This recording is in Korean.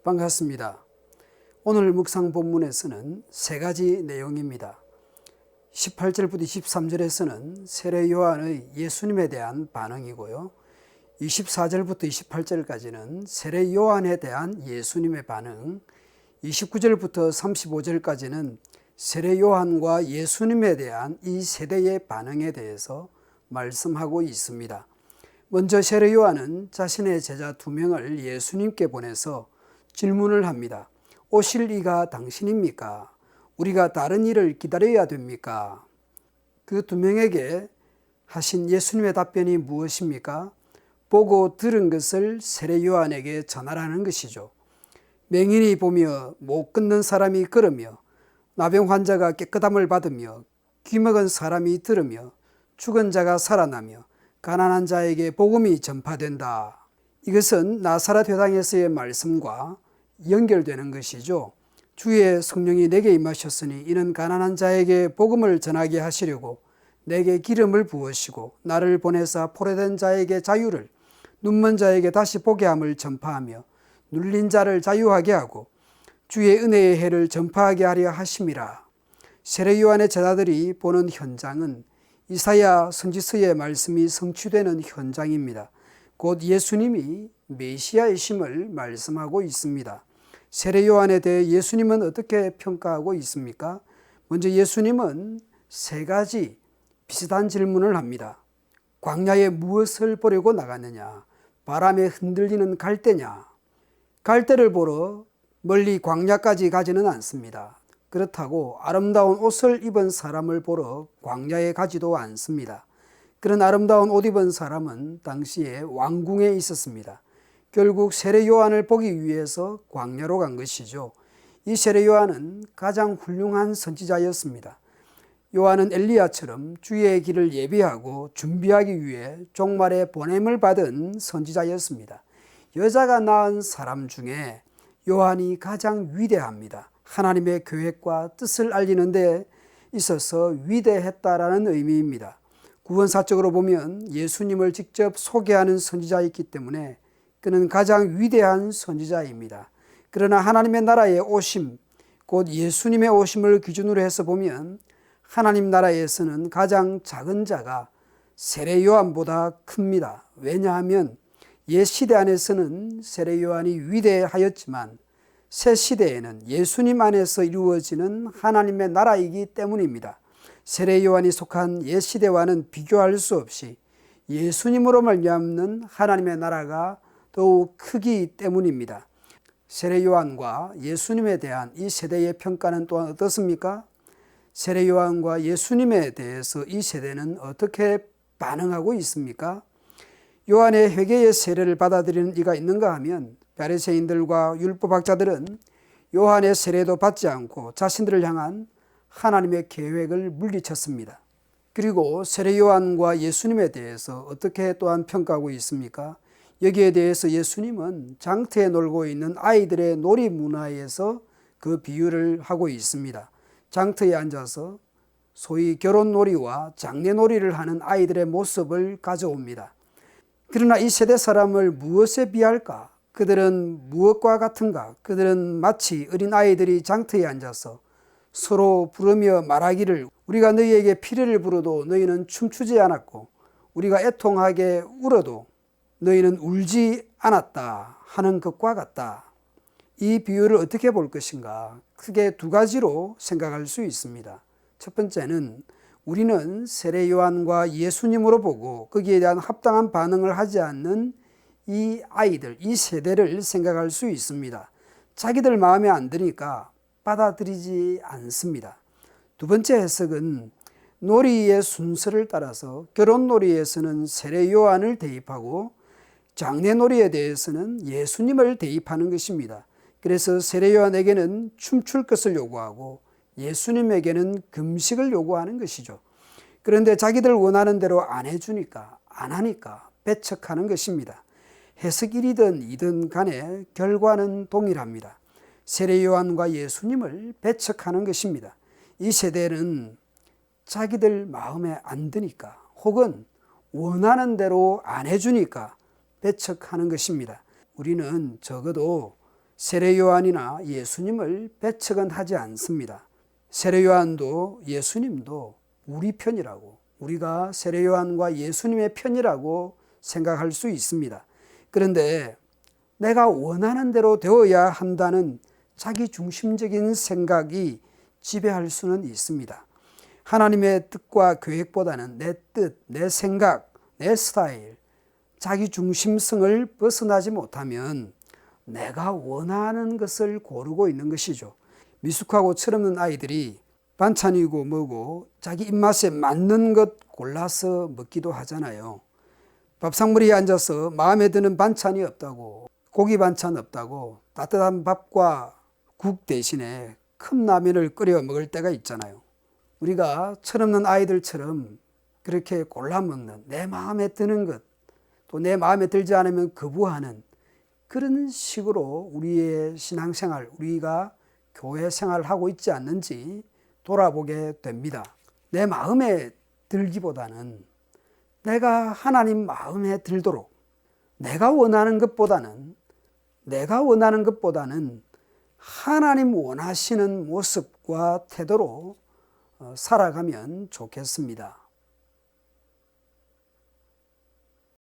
반갑습니다. 오늘 묵상 본문에서는 세 가지 내용입니다. 18절부터 23절에서는 세례 요한의 예수님에 대한 반응이고요. 24절부터 28절까지는 세례 요한에 대한 예수님의 반응, 29절부터 35절까지는 세례 요한과 예수님에 대한 이 세대의 반응에 대해서 말씀하고 있습니다. 먼저 세례 요한은 자신의 제자 2명을 예수님께 보내서 질문을 합니다. 오실 이가 당신입니까? 우리가 다른 이를 기다려야 됩니까? 그 2명에게 하신 예수님의 답변이 무엇입니까? 보고 들은 것을 세례 요한에게 전하라는 것이죠. 맹인이 보며 못 걷는 사람이 걸으며 나병 환자가 깨끗함을 받으며 귀먹은 사람이 들으며 죽은 자가 살아나며 가난한 자에게 복음이 전파된다. 이것은 나사렛 회당에서의 말씀과 연결되는 것이죠. 주의 성령이 내게 임하셨으니 이는 가난한 자에게 복음을 전하게 하시려고 내게 기름을 부으시고 나를 보내사 포로된 자에게 자유를, 눈먼 자에게 다시 보게 함을 전파하며 눌린 자를 자유하게 하고 주의 은혜의 해를 전파하게 하려 하심이라. 세례 요한의 제자들이 보는 현장은 이사야 선지서의 말씀이 성취되는 현장입니다. 곧 예수님이 메시아이심을 말씀하고 있습니다. 세례 요한에 대해 예수님은 어떻게 평가하고 있습니까? 먼저 예수님은 세 가지 비슷한 질문을 합니다. 광야에 무엇을 보려고 나갔느냐? 바람에 흔들리는 갈대냐? 갈대를 보러 멀리 광야까지 가지는 않습니다. 그렇다고 아름다운 옷을 입은 사람을 보러 광야에 가지도 않습니다. 그런 아름다운 옷 입은 사람은 당시에 왕궁에 있었습니다. 결국 세례 요한을 보기 위해서 광야로 간 것이죠. 이 세례 요한은 가장 훌륭한 선지자였습니다. 요한은 엘리야처럼 주의 길을 예비하고 준비하기 위해 종말의 보냄을 받은 선지자였습니다. 여자가 낳은 사람 중에 요한이 가장 위대합니다. 하나님의 계획과 뜻을 알리는 데 있어서 위대했다라는 의미입니다. 구원사적으로 보면 예수님을 직접 소개하는 선지자이기 때문에 그는 가장 위대한 선지자입니다. 그러나 하나님의 나라의 오심, 곧 예수님의 오심을 기준으로 해서 보면 하나님 나라에서는 가장 작은 자가 세례 요한보다 큽니다. 왜냐하면 옛 시대 안에서는 세례 요한이 위대하였지만 새 시대에는 예수님 안에서 이루어지는 하나님의 나라이기 때문입니다. 세례 요한이 속한 옛 시대와는 비교할 수 없이 예수님으로 말미암는 하나님의 나라가 더욱 크기 때문입니다. 세례 요한과 예수님에 대한 이 세대의 평가는 또한 어떻습니까? 세례 요한과 예수님에 대해서 이 세대는 어떻게 반응하고 있습니까? 요한의 회개의 세례를 받아들이는 이가 있는가 하면 바리새인들과 율법학자들은 요한의 세례도 받지 않고 자신들을 향한 하나님의 계획을 물리쳤습니다. 그리고 세례 요한과 예수님에 대해서 어떻게 또한 평가하고 있습니까? 여기에 대해서 예수님은 장터에 놀고 있는 아이들의 놀이 문화에서 그 비유를 하고 있습니다. 장터에 앉아서 소위 결혼놀이와 장례놀이를 하는 아이들의 모습을 가져옵니다. 그러나 이 세대 사람을 무엇에 비할까? 그들은 무엇과 같은가? 그들은 마치 어린 아이들이 장터에 앉아서 서로 부르며 말하기를 우리가 너희에게 피리를 불어도 너희는 춤추지 않았고 우리가 애통하게 울어도 너희는 울지 않았다 하는 것과 같다. 이 비유를 어떻게 볼 것인가? 크게 두 가지로 생각할 수 있습니다. 첫 번째는 우리는 세례 요한과 예수님으로 보고 거기에 대한 합당한 반응을 하지 않는 이 아이들, 이 세대를 생각할 수 있습니다. 자기들 마음에 안 드니까 받아들이지 않습니다. 두 번째 해석은 놀이의 순서를 따라서 결혼놀이에서는 세례 요한을 대입하고 장례놀이에 대해서는 예수님을 대입하는 것입니다. 그래서 세례 요한에게는 춤출 것을 요구하고 예수님에게는 금식을 요구하는 것이죠. 그런데 자기들 원하는 대로 안 해주니까, 안 하니까 배척하는 것입니다. 해석 1이든 2든 간에 결과는 동일합니다. 세례 요한과 예수님을 배척하는 것입니다. 이 세대는 자기들 마음에 안 드니까 혹은 원하는 대로 안 해주니까 배척하는 것입니다. 우리는 적어도 세례 요한이나 예수님을 배척은 하지 않습니다. 세례 요한도 예수님도 우리 편이라고, 우리가 세례 요한과 예수님의 편이라고 생각할 수 있습니다. 그런데 내가 원하는 대로 되어야 한다는 자기 중심적인 생각이 지배할 수는 있습니다. 하나님의 뜻과 계획보다는 내 뜻, 내 생각, 내 스타일, 자기 중심성을 벗어나지 못하면 내가 원하는 것을 고르고 있는 것이죠. 미숙하고 철없는 아이들이 반찬이고 뭐고 자기 입맛에 맞는 것 골라서 먹기도 하잖아요. 밥상머리에 앉아서 마음에 드는 반찬이 없다고, 고기 반찬 없다고 따뜻한 밥과 국 대신에 컵라면을 끓여 먹을 때가 있잖아요. 우리가 철없는 아이들처럼 그렇게 골라 먹는, 내 마음에 드는 것, 또 내 마음에 들지 않으면 거부하는 그런 식으로 우리의 신앙생활, 우리가 교회 생활을 하고 있지 않는지 돌아보게 됩니다. 내 마음에 들기보다는 내가 하나님 마음에 들도록 내가 원하는 것보다는 하나님 원하시는 모습과 태도로 살아가면 좋겠습니다.